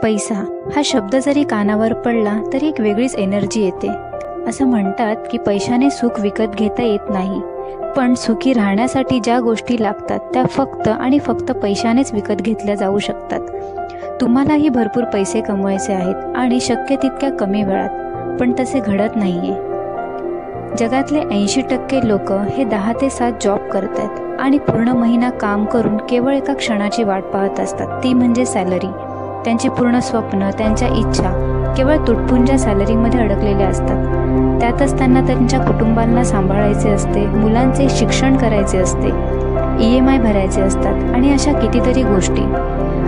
पैसा हा शब्द जरी कानावर पडला तरी एक वेगळीच एनर्जी येते. असं म्हणतात की पैशाने सुख विकत घेता येत नाही, पण सुखी राहण्यासाठी ज्या गोष्टी लागतात त्या फक्त आणि फक्त पैशानेच विकत घेतल्या जाऊ शकतात. तुम्हालाही भरपूर पैसे कमवायचे आहेत आणि शक्य तितक्या कमी वेळात, पण तसे घडत नाहीये. जगातले 80% लोक हे 10 ते 7 जॉब करतात आणि पूर्ण महिना काम करून केवळ एका क्षणाची वाट पाहत असतात, ती म्हणजे सॅलरी. त्यांची पूर्ण स्वप्न, त्यांच्या इच्छा केवळ तुटपुंज्या सॅलरीमध्ये अडकलेल्या असतात. त्यातच त्यांना त्यांच्या कुटुंबांना सांभाळायचे असते, मुलांचे शिक्षण करायचे असते, EMI भरायचे असतात आणि अशा कितीतरी गोष्टी.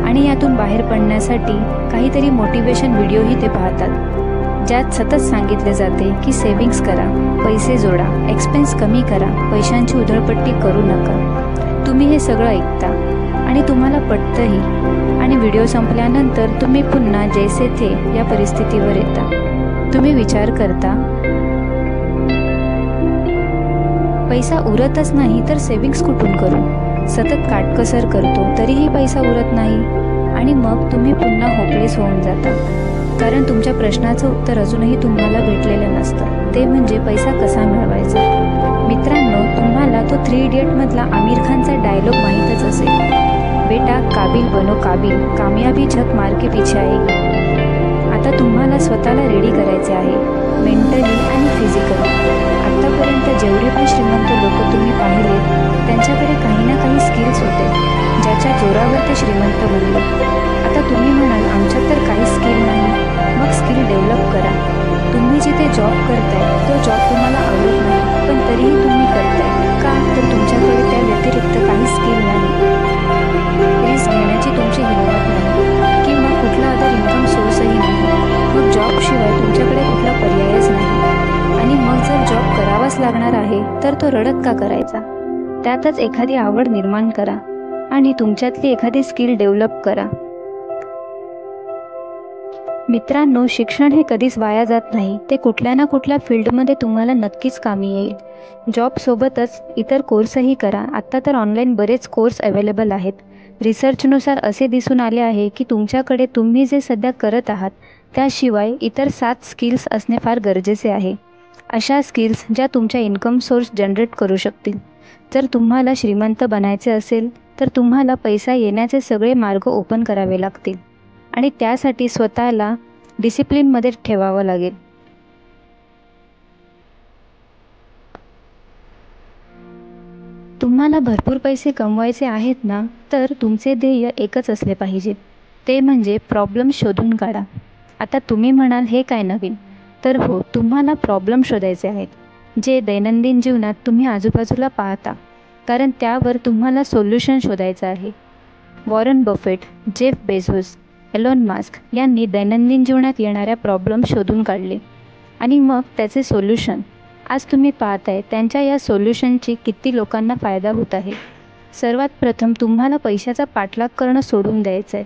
आणि यातून बाहेर पडण्यासाठी काहीतरी मोटिवेशन व्हिडिओही ते पाहतात, ज्यात सतत सांगितले जाते की सेव्हिंग्स करा, पैसे जोडा, एक्सपेन्स कमी करा, पैशांची उधळपट्टी करू नका. तुम्ही हे सगळं ऐकता आणि तुम्हाला पटतंही, आणि व्हिडिओ संपल्यानंतर तुम्ही पुन्हा जैसे थे या परिस्थितीवर येता. तुम्ही विचार करता, पैसा उरतच नाही तर सेव्हिंग्स कुठून करू? सतत काटकसर करतो तरीही पैसा उरत नाही, आणि मग तुम्ही पुन्हा होपलेस होऊन जाता. कारण तुमच्या प्रश्नाचं उत्तर अजूनही तुम्हाला भेटलेलं नसतं, ते म्हणजे पैसा कसा मिळवायचा. मित्रांनो, तुम्हाला तो 3 इडियटमधला आमिर खानचा डायलॉग माहीतच असेल, बेटा काबिल बनो काबिल, कामयाबी झक मार के पीछे आएगी. आता तुम्हाला स्वतःला रेडी करायचे आहे, मेंटली आणि फिजिकली. आत्तापर्यंत जेवढे पण श्रीमंत लोक तुम्ही पाहिले त्यांच्याकडे काही ना काही स्किल्स होते, ज्याच्या जोरावर ते श्रीमंत बनले. आता तुम्ही म्हणाल आमच्यात तर काही स्किल नाही. मग स्किल डेव्हलप करा. तुम्ही जिथे जॉब करताय तो जॉब तुम्हाला आवडत नाही, पण तरीही तुम्ही करताय का? तर तुमच्याकडे त्या व्यतिरिक्त काही स्किल नाही, रिस्क घेण्याची तुमची हिंमत नाही, किंवा कुठला अदर इन्कम सोर्सही नाही. मग जॉबशिवाय तुमच्याकडे कुठला पर्यायच नाही. आणि मग जर जॉब करावाच लागणार आहे तर तो रडत का करायचा? त्यातच एखादी आवड निर्माण करा आणि तुमच्यातली एखादी स्किल डेव्हलप करा. मित्रांनो, शिक्षण हे कधीच वाया जात नाही. ते कुठल्या ना कुठल्या फील्डमध्ये तुम्हाला नक्कीच कामी येईल. जॉबसोबतच इतर कोर्सही करा. आत्ता तर ऑनलाईन बरेच कोर्स अवेलेबल आहेत. रिसर्चनुसार असे दिसून आले आहे की तुमच्याकडे तुम्ही जे सध्या करत आहात त्याशिवाय इतर 7 स्किल्स असणे फार गरजेचे आहे. अशा स्किल्स ज्या तुमच्या इन्कम सोर्स जनरेट करू शकतील. जर तुम्हाला श्रीमंत बनायचे असेल तर तुम्हाला पैसा येण्याचे सगळे मार्ग ओपन करावे लागतील, आणि त्यासाठी स्वतःला डिसिप्लिनमध्ये ठेवावं लागेल. तुम्हाला भरपूर पैसे कमवायचे आहेत ना, तर तुमचे ध्येय एकच असले पाहिजे, ते म्हणजे प्रॉब्लेम शोधून काढा. आता तुम्ही म्हणाल हे काय नवीन? तर हो, तुम्हाला प्रॉब्लेम शोधायचे आहेत, जे दैनंदिन जीवनात तुम्ही आजूबाजूला पाहता, कारण त्यावर तुम्हाला सोल्युशन शोधायचं आहे. Warren Buffett, Jeff Bezos, Elon mask यांनी दैनंदिन जीवनात येणाऱ्या प्रॉब्लेम शोधून काढले, आणि मग त्याचे सोल्युशन आज तुम्ही पाहताय. त्यांच्या या सोल्युशनची किती लोकांना फायदा होत आहे. सर्वात प्रथम तुम्हाला पैशाचा पाठलाग करणं सोडून द्यायचं आहे.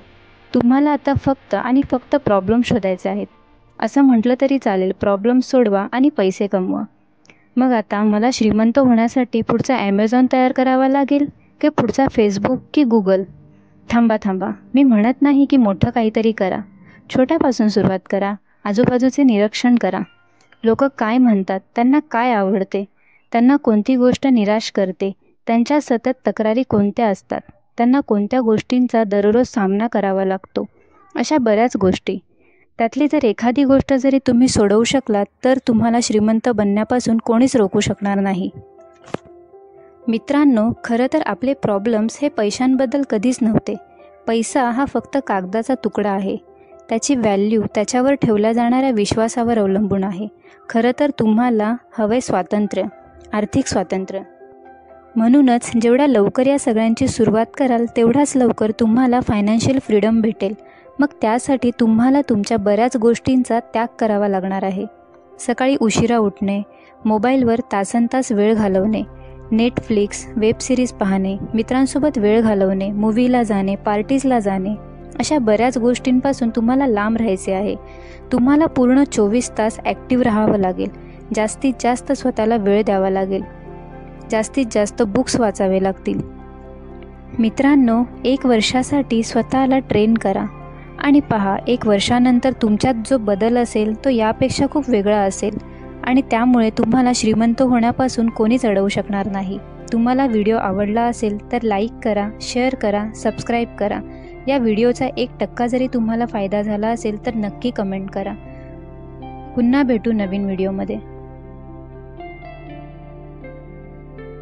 तुम्हाला आता फक्त आणि फक्त प्रॉब्लेम शोधायचे आहेत. असं म्हटलं तरी चालेल, प्रॉब्लेम सोडवा आणि पैसे कमवा. मग आता मला श्रीमंत होण्यासाठी पुढचा ॲमेझॉन तयार करावा लागेल की पुढचा फेसबुक की गुगल? थांबा, मी म्हणत नाही की मोठं काहीतरी करा. छोट्यापासून सुरुवात करा. आजूबाजूचे निरीक्षण करा. लोक काय म्हणतात, त्यांना काय आवडते, त्यांना कोणती गोष्ट निराश करते, त्यांच्या सतत तक्रारी कोणत्या असतात, त्यांना कोणत्या गोष्टींचा दररोज सामना करावा लागतो, अशा बऱ्याच गोष्टी. त्यातली जर एखादी गोष्ट जरी तुम्ही सोडवू शकलात तर तुम्हाला श्रीमंत बनण्यापासून कोणीच रोखू शकणार नाही. मित्रांनो, खरं तर आपले प्रॉब्लेम्स हे पैशांबद्दल कधीच नव्हते. पैसा हा फक्त कागदाचा तुकडा आहे. त्याची व्हॅल्यू त्याच्यावर ठेवल्या जाणाऱ्या विश्वासावर अवलंबून आहे. खरं तर तुम्हाला हवे स्वातंत्र्य, आर्थिक स्वातंत्र्य. म्हणूनच जेवढ्या लवकर या सगळ्यांची सुरुवात कराल तेवढाच लवकर तुम्हाला फायनान्शियल फ्रीडम भेटेल. मग त्यासाठी तुम्हाला तुमच्या बऱ्याच गोष्टींचा त्याग करावा लागणार आहे. सकाळी उशिरा उठणे, मोबाईलवर तासनतास वेळ घालवणे, नेटफ्लिक्स, वेब सिरीज पाहणे, मित्रांसोबत वेळ घालवणे, मूव्हीला जाणे, पार्टीजला जाणे, अशा बऱ्याच गोष्टींपासून तुम्हाला लांब राहायचे आहे. तुम्हाला पूर्ण 24 तास ॲक्टिव्ह राहावं लागेल. जास्तीत जास्त स्वतःला वेळ द्यावा लागेल. जास्तीत जास्त बुक्स वाचावे लागतील. मित्रांनो, 1 वर्षासाठी स्वतःला ट्रेन करा. आणि पहा, 1 वर्षानंतर तुमच्यात जो बदल असेल तो यापेक्षा खूप वेगळा असेल आणि त्यामुळे तुम्हाला श्रीमंत होण्यापासून कोणीच अडवू शकणार नाही. तुम्हाला व्हिडिओ आवडला असेल तर लाईक करा, शेअर करा, सबस्क्राईब करा. या व्हिडिओचा 1% जरी तुम्हाला फायदा झाला असेल तर नक्की कमेंट करा. पुन्हा भेटू नवीन व्हिडिओमध्ये.